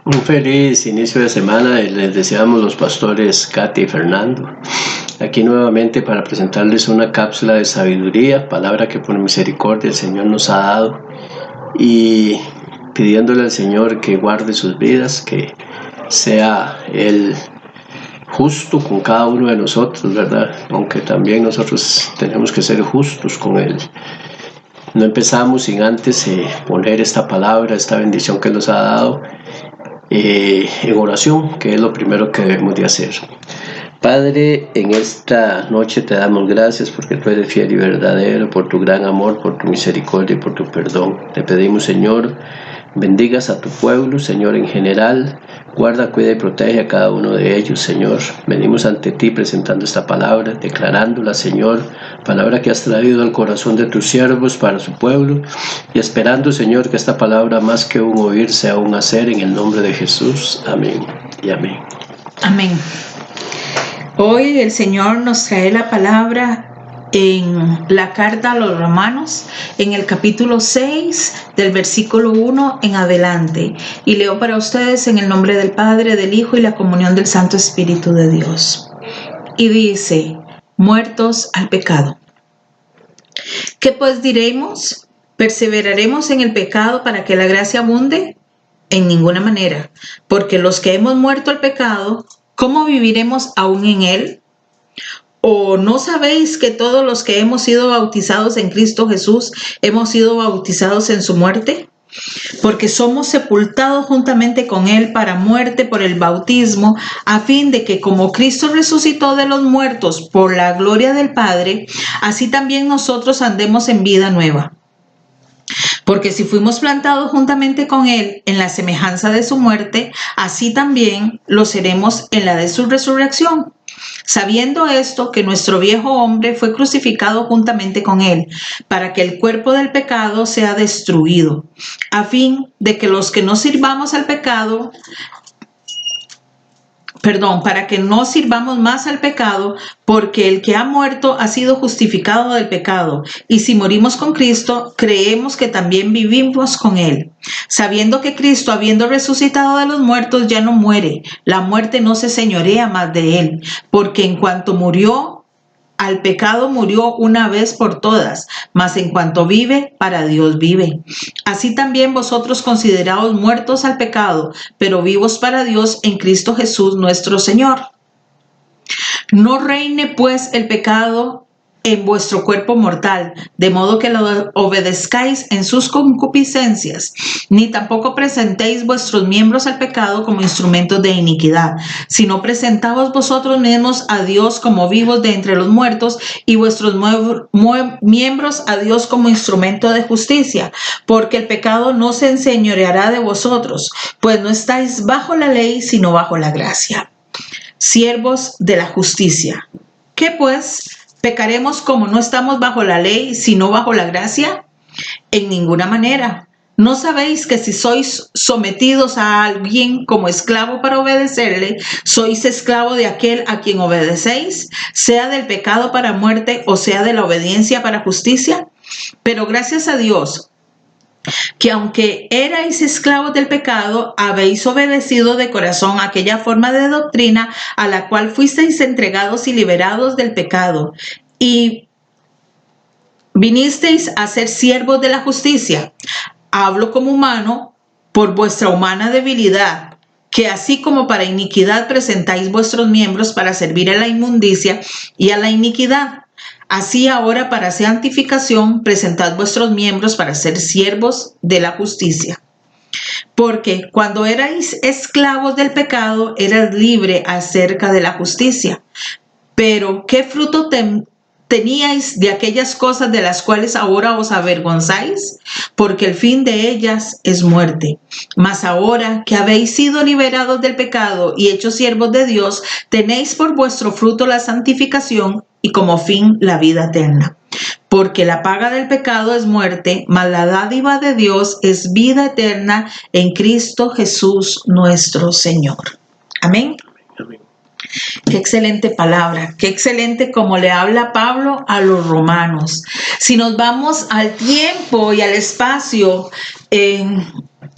Un feliz inicio de semana les deseamos los pastores Katy y Fernando. Aquí nuevamente para presentarles una cápsula de sabiduría, palabra que por misericordia el Señor nos ha dado, y pidiéndole al Señor que guarde sus vidas, que sea Él justo con cada uno de nosotros, ¿verdad? Aunque también nosotros tenemos que ser justos con Él. No empezamos sin antes poner esta palabra, esta bendición que nos ha dado en oración, que es lo primero que debemos de hacer. Padre, en esta noche te damos gracias porque tú eres fiel y verdadero, por tu gran amor, por tu misericordia y por tu perdón. Te pedimos, Señor, bendigas a tu pueblo, Señor, en general. Guarda, cuida y protege a cada uno de ellos, Señor. Venimos ante ti presentando esta palabra, declarándola, Señor, palabra que has traído al corazón de tus siervos para su pueblo, y esperando, Señor, que esta palabra más que un oír sea un hacer, en el nombre de Jesús. Amén y amén. Amén. Hoy el Señor nos trae la palabra en la carta a los Romanos, en el capítulo 6, del versículo 1 en adelante. Y leo para ustedes en el nombre del Padre, del Hijo y la comunión del Santo Espíritu de Dios. Y dice: muertos al pecado. ¿Qué pues diremos? ¿Perseveraremos en el pecado para que la gracia abunde? En ninguna manera, porque los que hemos muerto al pecado, ¿cómo viviremos aún en él? ¿O no sabéis que todos los que hemos sido bautizados en Cristo Jesús hemos sido bautizados en su muerte? Porque somos sepultados juntamente con él para muerte por el bautismo, a fin de que como Cristo resucitó de los muertos por la gloria del Padre, así también nosotros andemos en vida nueva. Porque si fuimos plantados juntamente con él en la semejanza de su muerte, así también lo seremos en la de su resurrección. Sabiendo esto, que nuestro viejo hombre fue crucificado juntamente con él, para que el cuerpo del pecado sea destruido, a fin de que los que no sirvamos al pecado, para que no sirvamos más al pecado, porque el que ha muerto ha sido justificado del pecado. Y si morimos con Cristo, creemos que también vivimos con él. Sabiendo que Cristo, habiendo resucitado de los muertos, ya no muere. La muerte no se señorea más de él, porque en cuanto murió al pecado, murió una vez por todas, mas en cuanto vive, para Dios vive. Así también vosotros consideraos muertos al pecado, pero vivos para Dios en Cristo Jesús nuestro Señor. No reine pues el pecado en vuestro cuerpo mortal, de modo que lo obedezcáis en sus concupiscencias, ni tampoco presentéis vuestros miembros al pecado como instrumentos de iniquidad, sino presentaos vosotros mismos a Dios como vivos de entre los muertos, y vuestros miembros a Dios como instrumento de justicia, porque el pecado no se enseñoreará de vosotros, pues no estáis bajo la ley, sino bajo la gracia. Siervos de la justicia. ¿Qué pues? ¿Pecaremos como no estamos bajo la ley, sino bajo la gracia? En ninguna manera. ¿No sabéis que si sois sometidos a alguien como esclavo para obedecerle, sois esclavo de aquel a quien obedecéis, sea del pecado para muerte o sea de la obediencia para justicia? Pero gracias a Dios, que aunque erais esclavos del pecado, habéis obedecido de corazón aquella forma de doctrina a la cual fuisteis entregados y liberados del pecado, y vinisteis a ser siervos de la justicia. Hablo como humano por vuestra humana debilidad, que así como para iniquidad presentáis vuestros miembros para servir a la inmundicia y a la iniquidad, así ahora para santificación presentad vuestros miembros para ser siervos de la justicia. Porque cuando erais esclavos del pecado, eras libre acerca de la justicia. Pero ¿qué fruto teníais de aquellas cosas de las cuales ahora os avergonzáis? Porque el fin de ellas es muerte. Mas ahora que habéis sido liberados del pecado y hechos siervos de Dios, tenéis por vuestro fruto la santificación y como fin la vida eterna. Porque la paga del pecado es muerte, mas la dádiva de Dios es vida eterna en Cristo Jesús nuestro Señor. Amén. Amén. Qué excelente palabra, qué excelente como le habla Pablo a los romanos. Si nos vamos al tiempo y al espacio,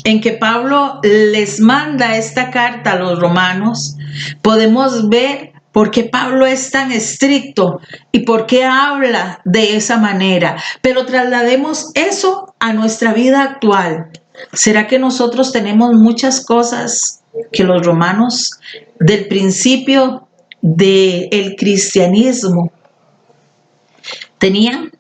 en que Pablo les manda esta carta a los romanos, podemos ver por qué Pablo es tan estricto y por qué habla de esa manera. Pero traslademos eso a nuestra vida actual. ¿Será que nosotros tenemos muchas cosas que los romanos del principio del cristianismo tenían?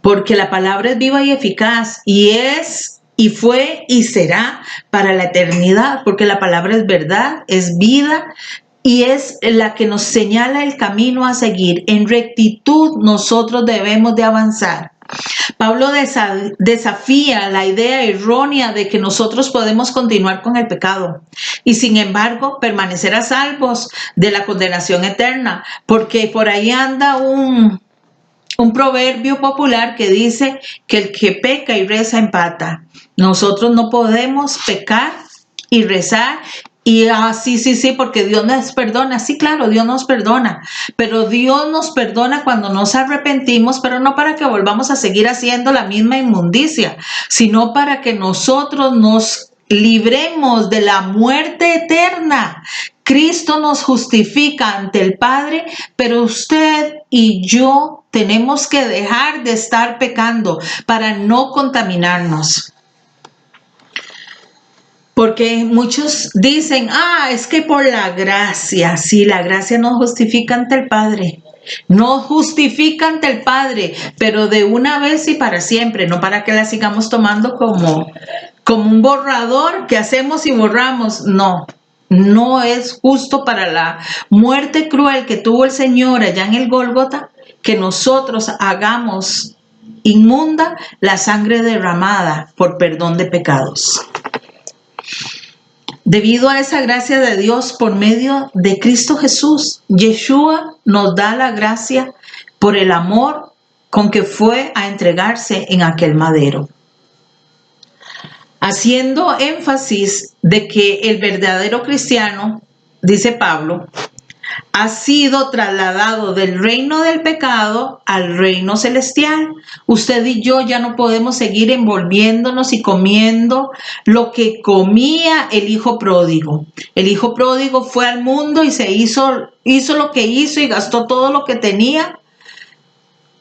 Porque la palabra es viva y eficaz y es y fue y será para la eternidad, porque la palabra es verdad, es vida y es la que nos señala el camino a seguir. En rectitud nosotros debemos de avanzar. Pablo desafía la idea errónea de que nosotros podemos continuar con el pecado y sin embargo permanecer a salvos de la condenación eterna, porque por ahí anda un proverbio popular que dice que el que peca y reza empata. Nosotros no podemos pecar y rezar y sí, porque Dios nos perdona. Sí, claro, Dios nos perdona, pero Dios nos perdona cuando nos arrepentimos, pero no para que volvamos a seguir haciendo la misma inmundicia, sino para que nosotros nos libremos de la muerte eterna. Cristo nos justifica ante el Padre, pero usted y yo tenemos que dejar de estar pecando para no contaminarnos. Porque muchos dicen, es que por la gracia, sí, la gracia nos justifica ante el Padre. Nos justifica ante el Padre, pero de una vez y para siempre, no para que la sigamos tomando como un borrador que hacemos y borramos. No es justo para la muerte cruel que tuvo el Señor allá en el Gólgota que nosotros hagamos inmunda la sangre derramada por perdón de pecados. Debido a esa gracia de Dios por medio de Cristo Jesús, Yeshua nos da la gracia por el amor con que fue a entregarse en aquel madero. Haciendo énfasis de que el verdadero cristiano, dice Pablo, ha sido trasladado del reino del pecado al reino celestial. Usted y yo ya no podemos seguir envolviéndonos y comiendo lo que comía el hijo pródigo. El hijo pródigo fue al mundo y se hizo lo que hizo y gastó todo lo que tenía.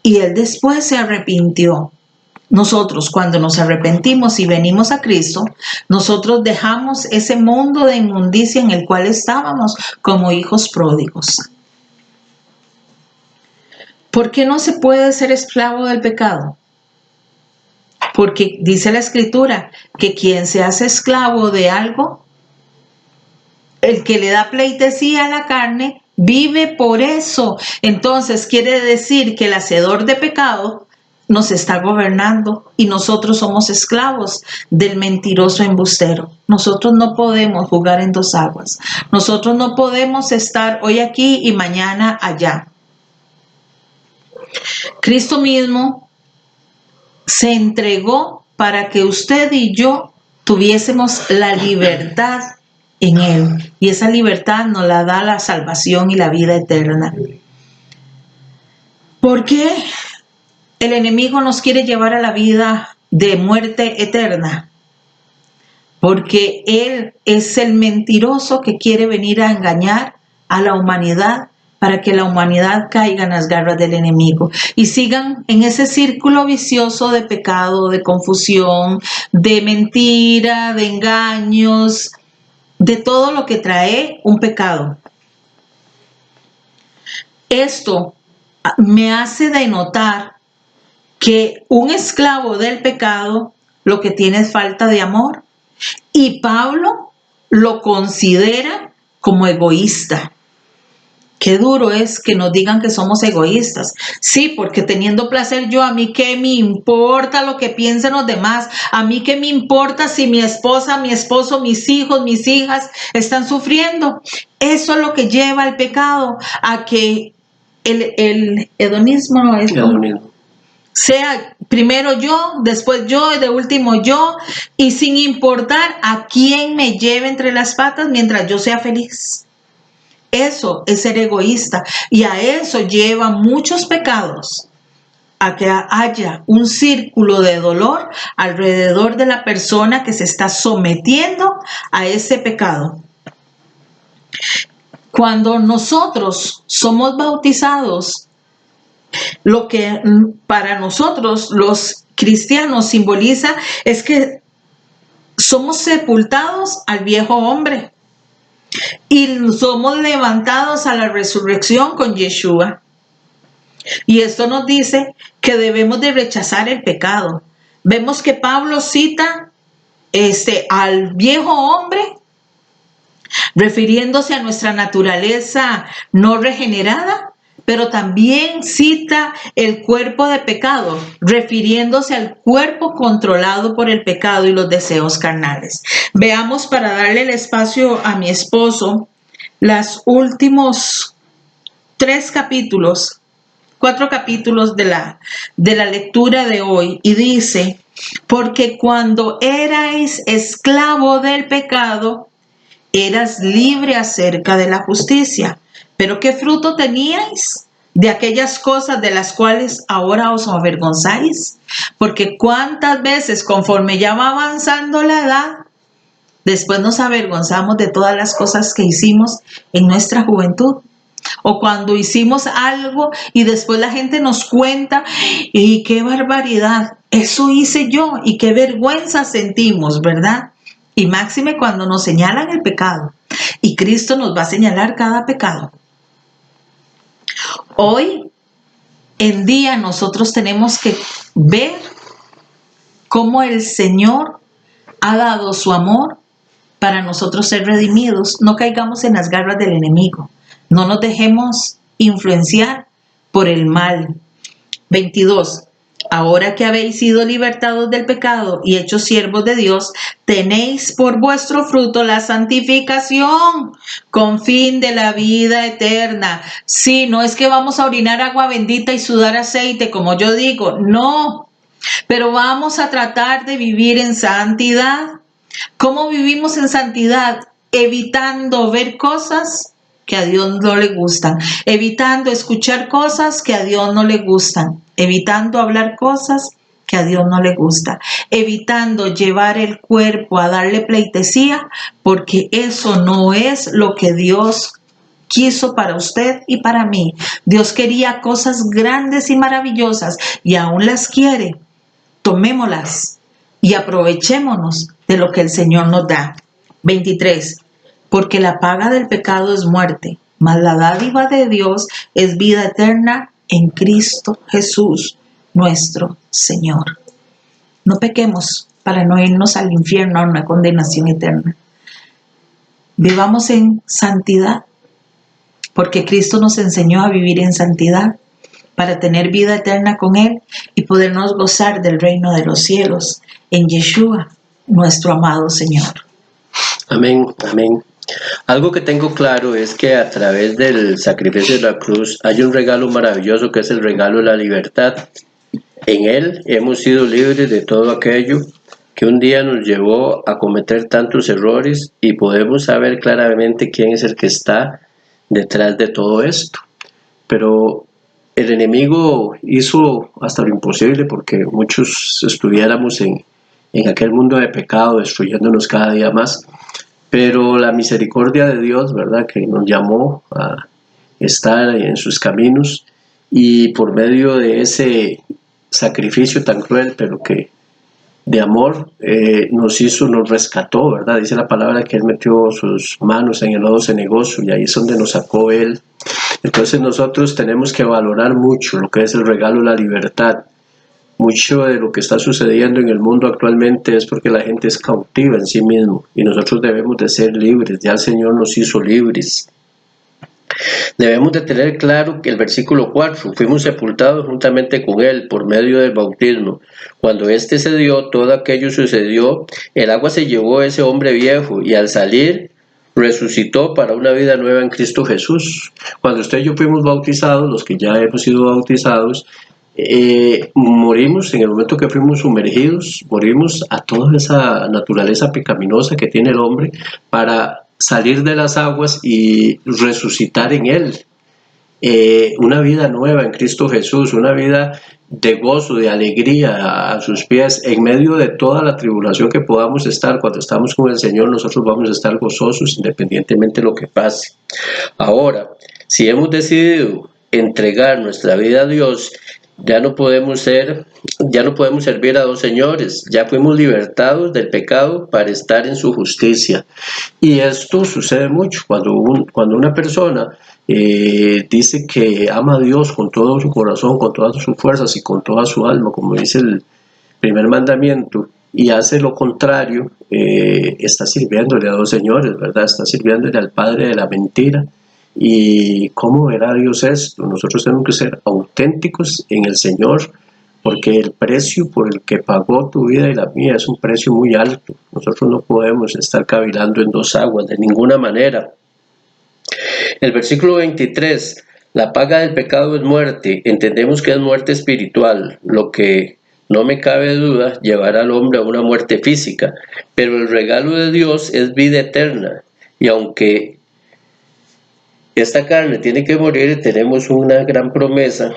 Y él después se arrepintió. Nosotros, cuando nos arrepentimos y venimos a Cristo, nosotros dejamos ese mundo de inmundicia en el cual estábamos como hijos pródigos. ¿Por qué no se puede ser esclavo del pecado? Porque dice la Escritura que quien se hace esclavo de algo, el que le da pleitesía a la carne, vive por eso. Entonces quiere decir que el hacedor de pecado nos está gobernando y nosotros somos esclavos del mentiroso embustero. Nosotros no podemos jugar en dos aguas. Nosotros no podemos estar hoy aquí y mañana allá. Cristo mismo se entregó para que usted y yo tuviésemos la libertad en Él. Y esa libertad nos la da la salvación y la vida eterna. ¿Por qué el enemigo nos quiere llevar a la vida de muerte eterna? Porque él es el mentiroso que quiere venir a engañar a la humanidad para que la humanidad caiga en las garras del enemigo y sigan en ese círculo vicioso de pecado, de confusión, de mentira, de engaños, de todo lo que trae un pecado. Esto me hace denotar que un esclavo del pecado lo que tiene es falta de amor. Y Pablo lo considera como egoísta. Qué duro es que nos digan que somos egoístas. Sí, porque teniendo placer yo, a mí qué me importa lo que piensen los demás. A mí qué me importa si mi esposa, mi esposo, mis hijos, mis hijas están sufriendo. Eso es lo que lleva al pecado, a que el hedonismo no es sea primero yo, después yo y de último yo, y sin importar a quién me lleve entre las patas mientras yo sea feliz. Eso es ser egoísta y a eso lleva muchos pecados. a que haya un círculo de dolor alrededor de la persona que se está sometiendo a ese pecado. Cuando nosotros somos bautizados, lo que para nosotros los cristianos simboliza es que somos sepultados al viejo hombre y somos levantados a la resurrección con Yeshua. Y esto nos dice que debemos de rechazar el pecado. Vemos que Pablo cita al viejo hombre, refiriéndose a nuestra naturaleza no regenerada, pero también cita el cuerpo de pecado, refiriéndose al cuerpo controlado por el pecado y los deseos carnales. Veamos, para darle el espacio a mi esposo, los últimos 4 capítulos de la lectura de hoy, y dice: porque cuando erais esclavo del pecado, eras libre acerca de la justicia. Pero ¿qué fruto teníais de aquellas cosas de las cuales ahora os avergonzáis? Porque cuántas veces, conforme ya va avanzando la edad, después nos avergonzamos de todas las cosas que hicimos en nuestra juventud. O cuando hicimos algo y después la gente nos cuenta: y qué barbaridad, eso hice yo, y qué vergüenza sentimos, ¿verdad? Y máxime cuando nos señalan el pecado. Y Cristo nos va a señalar cada pecado. Hoy en día nosotros tenemos que ver cómo el Señor ha dado su amor para nosotros ser redimidos. No caigamos en las garras del enemigo. No nos dejemos influenciar por el mal. 22. Ahora que habéis sido libertados del pecado y hechos siervos de Dios, tenéis por vuestro fruto la santificación con fin de la vida eterna. Sí, no es que vamos a orinar agua bendita y sudar aceite, como yo digo, no. Pero vamos a tratar de vivir en santidad. ¿Cómo vivimos en santidad? Evitando ver cosas que a Dios no le gustan, evitando escuchar cosas que a Dios no le gustan, evitando hablar cosas que a Dios no le gusta, evitando llevar el cuerpo a darle pleitesía, porque eso no es lo que Dios quiso para usted y para mí. Dios quería cosas grandes y maravillosas y aún las quiere. Tomémoslas y aprovechémonos de lo que el Señor nos da. 23. Porque la paga del pecado es muerte, mas la dádiva de Dios es vida eterna en Cristo Jesús, nuestro Señor. No pequemos para no irnos al infierno, a una condenación eterna. Vivamos en santidad, porque Cristo nos enseñó a vivir en santidad para tener vida eterna con Él y podernos gozar del reino de los cielos en Yeshua, nuestro amado Señor. Amén, amén. Algo que tengo claro es que a través del sacrificio de la cruz hay un regalo maravilloso que es el regalo de la libertad. En él hemos sido libres de todo aquello que un día nos llevó a cometer tantos errores y podemos saber claramente quién es el que está detrás de todo esto. Pero el enemigo hizo hasta lo imposible porque muchos estuviéramos en aquel mundo de pecado, destruyéndonos cada día más. Pero la misericordia de Dios, ¿verdad?, que nos llamó a estar en sus caminos, y por medio de ese sacrificio tan cruel, pero que de amor, nos rescató, ¿verdad? Dice la palabra que Él metió sus manos en el lodo cenagoso y ahí es donde nos sacó Él. Entonces nosotros tenemos que valorar mucho lo que es el regalo de la libertad. Mucho de lo que está sucediendo en el mundo actualmente es porque la gente es cautiva en sí mismo y nosotros debemos de ser libres. Ya el Señor nos hizo libres. Debemos de tener claro que el versículo 4, fuimos sepultados juntamente con Él por medio del bautismo. Cuando éste se dio, todo aquello sucedió, el agua se llevó a ese hombre viejo y al salir resucitó para una vida nueva en Cristo Jesús. Cuando usted y yo fuimos bautizados, los que ya hemos sido bautizados, morimos en el momento que fuimos sumergidos, morimos a toda esa naturaleza pecaminosa que tiene el hombre para salir de las aguas y resucitar en Él. una vida nueva en Cristo Jesús, una vida de gozo, de alegría a sus pies, en medio de toda la tribulación que podamos estar. Cuando estamos con el Señor, nosotros vamos a estar gozosos independientemente de lo que pase. Ahora, si hemos decidido entregar nuestra vida a Dios, ya no podemos servir a dos señores, ya fuimos libertados del pecado para estar en su justicia. Y esto sucede mucho cuando una persona dice que ama a Dios con todo su corazón, con todas sus fuerzas y con toda su alma, como dice el primer mandamiento, y hace lo contrario, está sirviéndole a dos señores, ¿verdad? Está sirviéndole al padre de la mentira. ¿Y cómo verá Dios esto? Nosotros tenemos que ser auténticos en el Señor, porque el precio por el que pagó tu vida y la mía es un precio muy alto. Nosotros no podemos estar cavilando en dos aguas de ninguna manera. El versículo 23, la paga del pecado es muerte. Entendemos que es muerte espiritual, lo que no me cabe duda llevará al hombre a una muerte física, pero el regalo de Dios es vida eterna. Y aunque esta carne tiene que morir, tenemos una gran promesa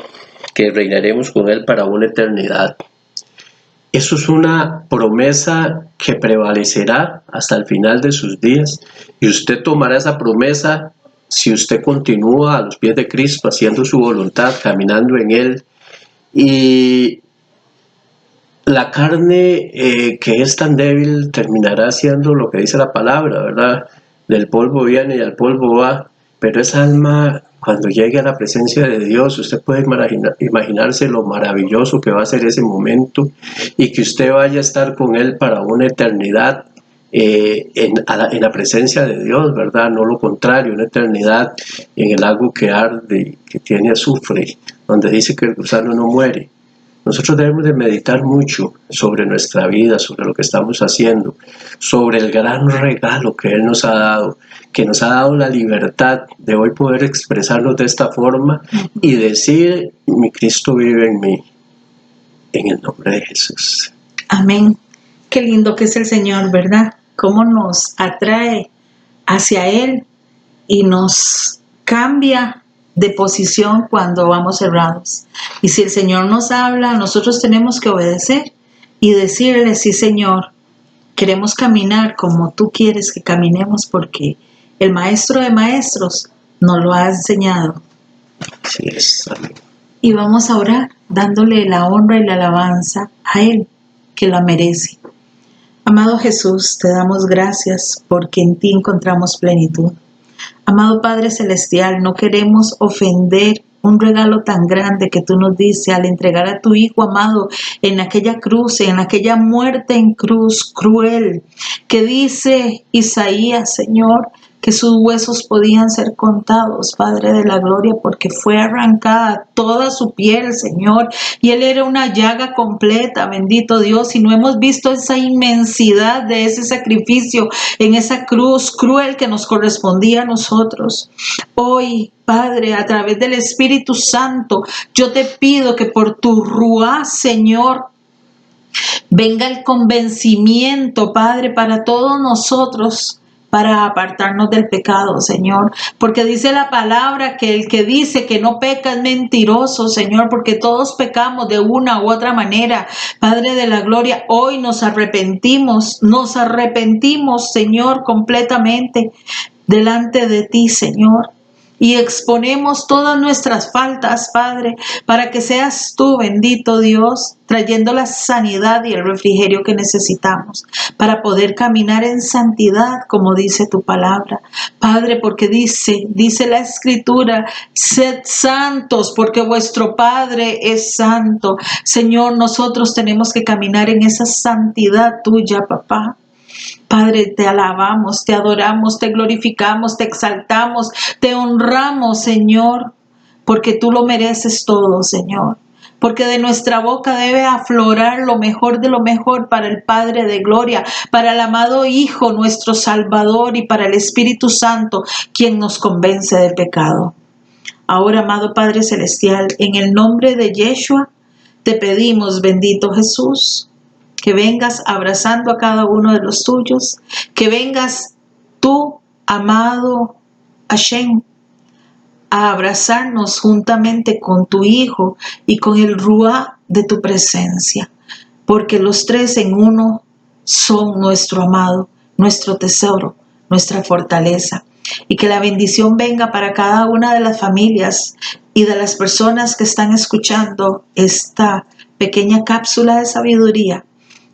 que reinaremos con Él para una eternidad. Eso es una promesa que prevalecerá hasta el final de sus días, y usted tomará esa promesa si usted continúa a los pies de Cristo, haciendo su voluntad, caminando en Él. Y la carne que es tan débil terminará haciendo lo que dice la palabra, ¿verdad? Del polvo viene y al polvo va, pero esa alma, cuando llegue a la presencia de Dios, usted puede imaginarse lo maravilloso que va a ser ese momento, y que usted vaya a estar con Él para una eternidad en la presencia de Dios, ¿verdad? No lo contrario, una eternidad en el lago que arde, que tiene azufre, donde dice que el gusano no muere. Nosotros debemos de meditar mucho sobre nuestra vida, sobre lo que estamos haciendo, sobre el gran regalo que Él nos ha dado, que nos ha dado la libertad de hoy poder expresarnos de esta forma y decir: mi Cristo vive en mí, en el nombre de Jesús. Amén. Qué lindo que es el Señor, ¿verdad? Cómo nos atrae hacia Él y nos cambia de posición cuando vamos errados. Y si el Señor nos habla, nosotros tenemos que obedecer y decirle: sí, Señor, queremos caminar como tú quieres que caminemos, porque el Maestro de Maestros nos lo ha enseñado. Así es. Amén. Y vamos a orar dándole la honra y la alabanza a Él, que la merece. Amado Jesús, te damos gracias porque en ti encontramos plenitud. Amado Padre Celestial, no queremos ofender un regalo tan grande que tú nos dices al entregar a tu Hijo amado en aquella cruz, en aquella muerte en cruz cruel, que dice Isaías, Señor, que sus huesos podían ser contados, Padre de la gloria, porque fue arrancada toda su piel, Señor, y Él era una llaga completa, bendito Dios, y no hemos visto esa inmensidad de ese sacrificio en esa cruz cruel que nos correspondía a nosotros. Hoy, Padre, a través del Espíritu Santo, yo te pido que por tu ruá, Señor, venga el convencimiento, Padre, para todos nosotros, para apartarnos del pecado, Señor, porque dice la palabra que el que dice que no peca es mentiroso, Señor, porque todos pecamos de una u otra manera. Padre de la gloria, hoy nos arrepentimos, Señor, completamente delante de ti, Señor. Y exponemos todas nuestras faltas, Padre, para que seas tú, bendito Dios, trayendo la sanidad y el refrigerio que necesitamos para poder caminar en santidad, como dice tu palabra, Padre, porque dice la Escritura: sed santos, porque vuestro Padre es santo. Señor, nosotros tenemos que caminar en esa santidad tuya, papá. Padre, te alabamos, te adoramos, te glorificamos, te exaltamos, te honramos, Señor, porque tú lo mereces todo, Señor. Porque de nuestra boca debe aflorar lo mejor de lo mejor para el Padre de gloria, para el amado Hijo, nuestro Salvador, y para el Espíritu Santo, quien nos convence del pecado. Ahora, amado Padre Celestial, en el nombre de Yeshua, te pedimos, bendito Jesús, que vengas abrazando a cada uno de los tuyos, que vengas tú, amado Hashem, a abrazarnos juntamente con tu Hijo y con el Ruá de tu presencia, porque los tres en uno son nuestro amado, nuestro tesoro, nuestra fortaleza. Y que la bendición venga para cada una de las familias y de las personas que están escuchando esta pequeña cápsula de sabiduría,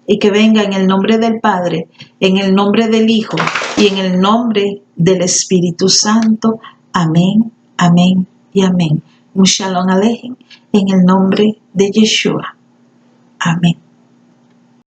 y que venga en el nombre del Padre, en el nombre del Hijo y en el nombre del Espíritu Santo. Amén, amén y amén. Un shalom alejem en el nombre de Yeshua. Amén.